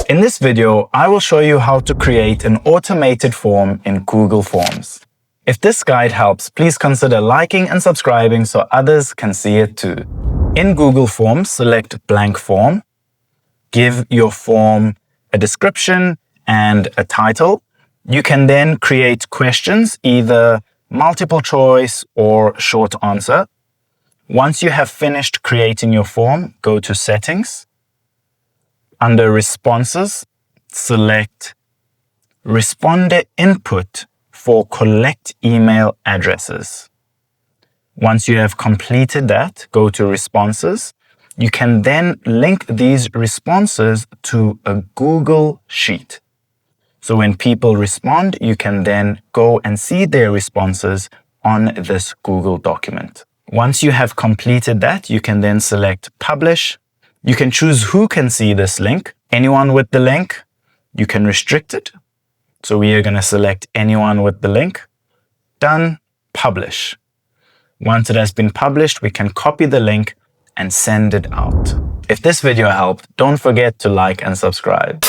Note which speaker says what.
Speaker 1: In this video, I will show you how to create an automated form in Google Forms. If this guide helps, please consider liking and subscribing so others can see it too. In Google Forms, select Blank Form. Give your form a description and a title. You can then create questions, either multiple choice or short answer. Once you have finished creating your form, go to Settings. Under Responses, select Responder Input for Collect Email Addresses. Once you have completed that, go to Responses. You can then link these responses to a Google Sheet. So when people respond, you can then go and see their responses on this Google document. Once you have completed that, you can then select Publish. You can choose who can see this link. Anyone with the link, you can restrict it. So we are going to select anyone with the link. Done. Publish. Once it has been published, we can copy the link and send it out. If this video helped, don't forget to like and subscribe.